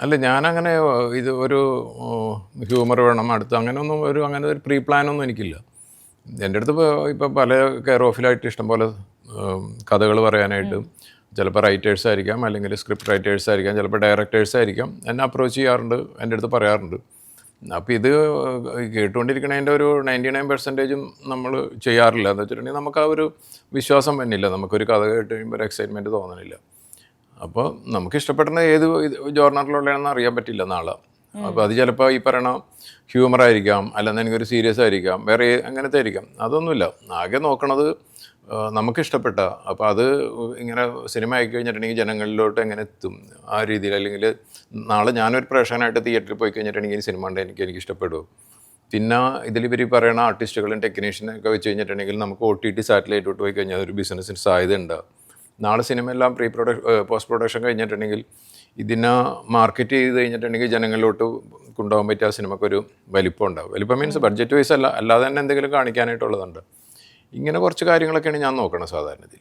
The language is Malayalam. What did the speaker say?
അല്ല ഞാനങ്ങനെ ഇത് ഒരു ഹ്യൂമർ വേണം അടുത്ത് അങ്ങനെയൊന്നും അങ്ങനെ ഒരു പ്രീ പ്ലാനൊന്നും എനിക്കില്ല. എൻ്റെ അടുത്ത് ഇപ്പോൾ പല കെയർ ഓഫിലായിട്ട് ഇഷ്ടംപോലെ കഥകൾ പറയാനായിട്ട് ചിലപ്പോൾ റൈറ്റേഴ്സ് ആയിരിക്കാം, അല്ലെങ്കിൽ സ്ക്രിപ്റ്റ് റൈറ്റേഴ്സ് ആയിരിക്കാം, ചിലപ്പോൾ ഡയറക്ടേഴ്സ് ആയിരിക്കാം, എന്നെ അപ്രോച്ച് ചെയ്യാറുണ്ട്, എൻ്റെ അടുത്ത് പറയാറുണ്ട്. അപ്പോൾ ഇത് കേട്ടുകൊണ്ടിരിക്കണതിൻ്റെ ഒരു 99% നമ്മൾ ചെയ്യാറില്ല. എന്ന് വെച്ചിട്ടുണ്ടെങ്കിൽ നമുക്ക് ആ ഒരു വിശ്വാസം വന്നില്ല, നമുക്കൊരു കഥ കേട്ട് കഴിയുമ്പോൾ ഒരു എക്സൈറ്റ്മെൻറ്റ് തോന്നണില്ല. അപ്പോൾ നമുക്ക് ഇഷ്ടപ്പെടുന്ന ഏത് ജോർണറിലുള്ളതാണെന്ന് അറിയാൻ പറ്റില്ല നാളെ. അപ്പോൾ അത് ചിലപ്പോൾ ഈ പറയണ ഹ്യൂമർ ആയിരിക്കാം, അല്ലെന്നെങ്കിൽ ഒരു സീരിയസ് ആയിരിക്കാം, വേറെ അങ്ങനത്തെ ആയിരിക്കാം. അതൊന്നുമില്ല, ആകെ നോക്കണത് നമുക്കിഷ്ടപ്പെട്ട. അപ്പോൾ അത് ഇങ്ങനെ സിനിമ ആയി കഴിഞ്ഞിട്ടുണ്ടെങ്കിൽ ജനങ്ങളിലോട്ട് എങ്ങനെ എത്തും ആ രീതിയിൽ. അല്ലെങ്കിൽ നാളെ ഞാനൊരു പ്രേക്ഷകനായിട്ട് തിയേറ്ററിൽ പോയി കഴിഞ്ഞിട്ടുണ്ടെങ്കിൽ സിനിമ ഉണ്ട് എനിക്ക് ഇഷ്ടപ്പെടും. പിന്നെ ഇതിലിവർ പറയുന്ന ആർട്ടിസ്റ്റുകളും ടെക്നീഷ്യനൊക്കെ വെച്ച് കഴിഞ്ഞിട്ടുണ്ടെങ്കിൽ നമുക്ക് OTT സാറ്റലൈറ്റോട്ട് പോയി കഴിഞ്ഞാൽ ഒരു ബിസിനസ്സിന് സാധ്യത ഉണ്ട്. നാളെ സിനിമയെല്ലാം പോസ്റ്റ് പ്രൊഡക്ഷൻ കഴിഞ്ഞിട്ടുണ്ടെങ്കിൽ ഇതിനെ മാർക്കറ്റ് ചെയ്ത് കഴിഞ്ഞിട്ടുണ്ടെങ്കിൽ ജനങ്ങളിലോട്ട് കൊണ്ടുപോകാൻ പറ്റിയ ആ സിനിമക്കൊരു വലിപ്പം ഉണ്ടാവും. വലിപ്പം മീൻസ് ബഡ്ജറ്റ് വൈസ് അല്ല, അല്ലാതെ തന്നെ എന്തെങ്കിലും കാണിക്കാനായിട്ടുള്ളതുണ്ട്. ഇങ്ങനെ കുറച്ച് കാര്യങ്ങളൊക്കെയാണ് ഞാൻ നോക്കണം സാധാരണ ഇതിൽ.